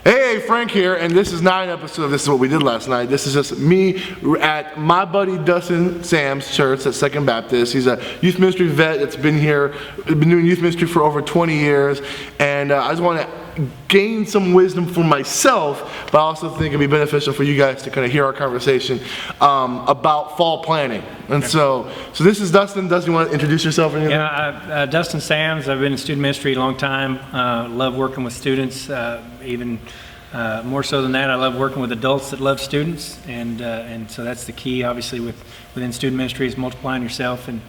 Hey, Frank here, and this is not an episode of This Is What We Did Last Night. This is just me at my buddy Dustin Sam's church at Second Baptist. He's a youth ministry vet that's been doing youth ministry for over 20 years, and I just want to gain some wisdom for myself, but I also think it'd be beneficial for you guys to kind of hear our conversation about fall planning. And so this is Dustin. Dustin, you want to introduce yourself? Or anything? Yeah, Dustin Sams. I've been in student ministry a long time. Love working with students, even more so than that. I love working with adults that love students, and so that's the key, obviously, within student ministry is multiplying yourself. And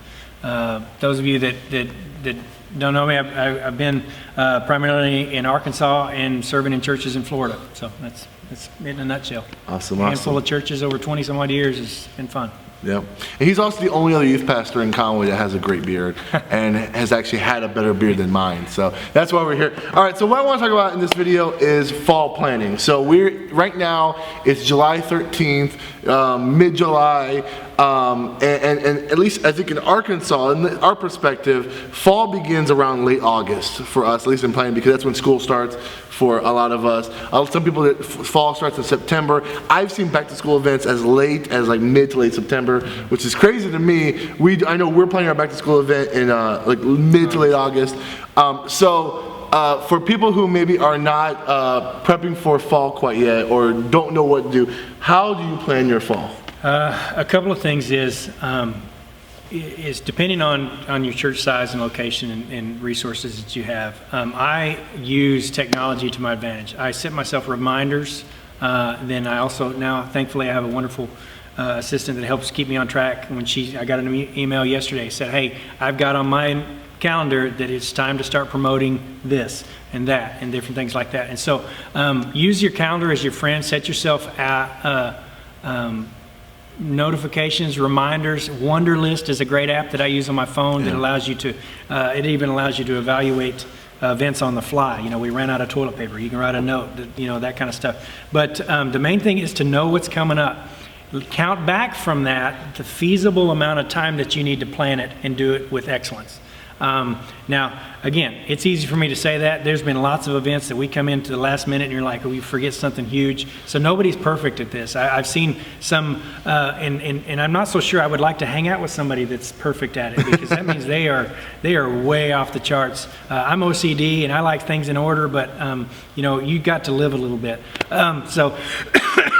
those of you that don't know me, I've been primarily in Arkansas and serving in churches in Florida. So that's it in a nutshell. Awesome. A handful of churches over 20 some odd years has been fun. Yeah, and he's also the only other youth pastor in Conway that has a great beard and has actually had a better beard than mine. So that's why we're here. All right, so what I want to talk about in this video is fall planning. So right now it's July 13th, mid-July, and at least I think in Arkansas, in our perspective, fall begins around late August for us, at least in planning, because that's when school starts for a lot of us. Some people that fall starts in September. I've seen back to school events as late as like mid to late September, which is crazy to me. I know we're planning our back to school event in like mid to late August. So for people who maybe are not prepping for fall quite yet or don't know what to do, how do you plan your fall? A couple of things is depending on your church size and location and resources that you have. I use technology to my advantage. I set myself reminders. Then I also now, thankfully, I have a wonderful assistant that helps keep me on track. When I got an email yesterday, said, "Hey, I've got on my calendar that it's time to start promoting this and that and different things like that." And so use your calendar as your friend. Set yourself notifications, reminders. Wunderlist is a great app that I use on my phone that allows you to, it even allows you to evaluate events on the fly. You know, we ran out of toilet paper. You can write a note, that kind of stuff. But the main thing is to know what's coming up. Count back from that the feasible amount of time that you need to plan it and do it with excellence. Now, again, it's easy for me to say that. There's been lots of events that we come into the last minute and you're like, oh, you forget something huge. So nobody's perfect at this. I've seen some, and I'm not so sure I would like to hang out with somebody that's perfect at it, because that means they are way off the charts. I'm OCD and I like things in order, but you got to live a little bit. So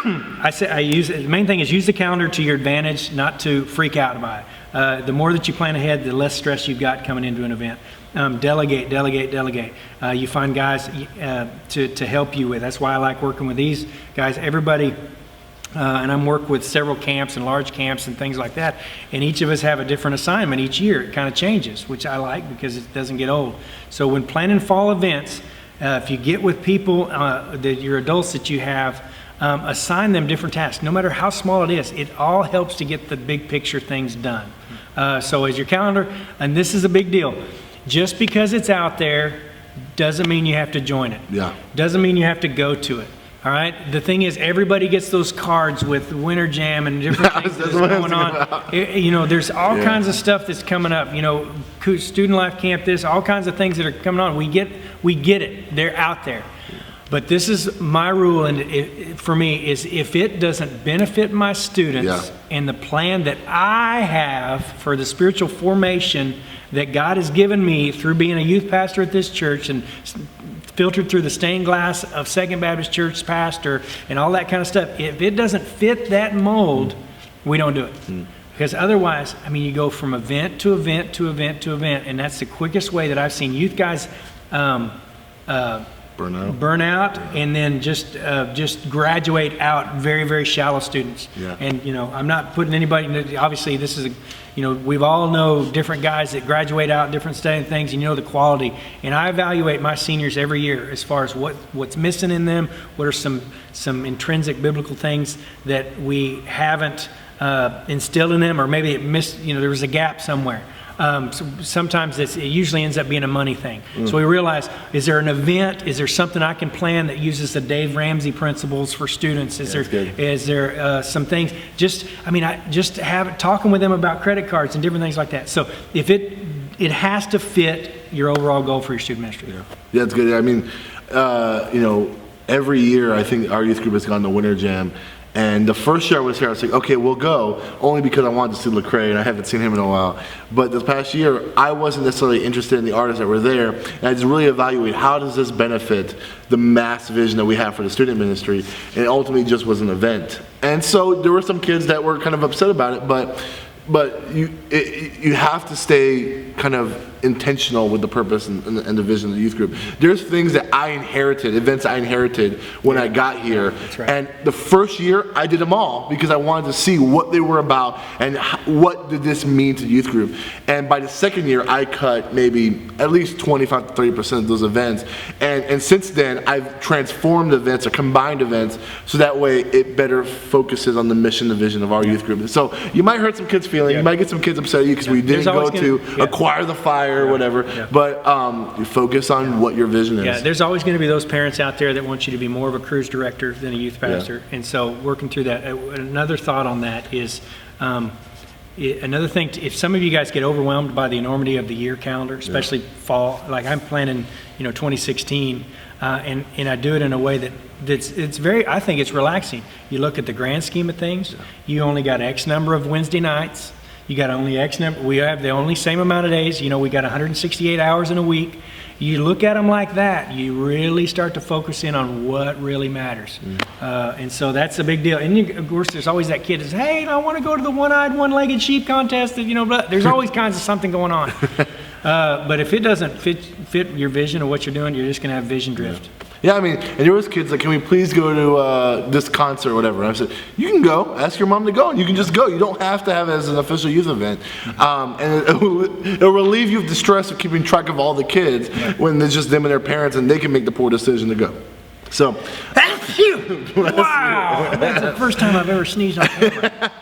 the main thing is use the calendar to your advantage, not to freak out by it. The more that you plan ahead, the less stress you've got coming into an event. Delegate. You find guys to help you with. That's why I like working with these guys. Everybody, and I'm working with several camps and large camps and things like that. And each of us have a different assignment each year. It kind of changes, which I like because it doesn't get old. So when planning fall events, if you get with people, your adults that you have, assign them different tasks, no matter how small it is. It all helps to get the big picture things done. So as your calendar, and this is a big deal, just because it's out there doesn't mean you have to join it. Yeah. Doesn't mean you have to go to it. All right. The thing is, everybody gets those cards with Winter Jam and different things that's going on. There's all kinds of stuff that's coming up. Student life camp, all kinds of things that are coming on. We get it. They're out there. But this is my rule, and for me, is if it doesn't benefit my students and the plan that I have for the spiritual formation that God has given me through being a youth pastor at this church and filtered through the stained glass of Second Baptist Church pastor and all that kind of stuff, if it doesn't fit that mold, we don't do it. Because otherwise, you go from event to event to event to event, and that's the quickest way that I've seen youth guys burn out, and then just graduate out very, very shallow students. Yeah. And I'm not putting anybody. Obviously, this is we've all know different guys that graduate out different studying things, and the quality. And I evaluate my seniors every year as far as what's missing in them. What are some intrinsic biblical things that we haven't instilled in them, or maybe it missed. There was a gap somewhere. Sometimes it usually ends up being a money thing. So we realize, is there an event? Is there something I can plan that uses the Dave Ramsey principles for students? Is there some things? Just talking with them about credit cards and different things like that. So if it has to fit your overall goal for your student ministry. Yeah, that's good. every year I think our youth group has gone to Winter Jam. And the first year I was here, I was like, okay, we'll go, only because I wanted to see Lecrae, and I haven't seen him in a while. But this past year, I wasn't necessarily interested in the artists that were there, and I just really evaluate how does this benefit the mass vision that we have for the student ministry, and it ultimately just was an event. And so there were some kids that were kind of upset about it, but you have to stay kind of intentional with the purpose and the vision of the youth group. There's things that I inherited, events I inherited when I got here. That's right. And the first year I did them all because I wanted to see what they were about and what did this mean to the youth group. And by the second year I cut maybe at least 25 to 30% of those events. And since then I've transformed events or combined events so that way it better focuses on the mission, the vision of our youth group. So you might hurt some kids' feelings, you might get some kids upset at you because we didn't go to acquire the fire or whatever, but you focus on what your vision is. Yeah, there's always going to be those parents out there that want you to be more of a cruise director than a youth pastor, and so working through that. Another thought on that is, another thing, if some of you guys get overwhelmed by the enormity of the year calendar, especially fall, like I'm planning, 2016, and I do it in a way it's very, I think it's relaxing. You look at the grand scheme of things, you only got X number of Wednesday nights, you got only X number, we have the only same amount of days, we got 168 hours in a week. You look at them like that, you really start to focus in on what really matters. And so that's a big deal. And of course, there's always that kid that says, hey, I want to go to the one-eyed, one-legged sheep contest. But there's always kinds of something going on. But if it doesn't fit your vision of what you're doing, you're just going to have vision drift. Yeah, I mean, and there was kids like, can we please go to this concert or whatever? And I said, you can go, ask your mom to go, and you can just go. You don't have to have it as an official youth event. And it'll relieve you of the stress of keeping track of all the kids when it's just them and their parents, and they can make the poor decision to go. So, Thank you! Wow! That's the first time I've ever sneezed on camera.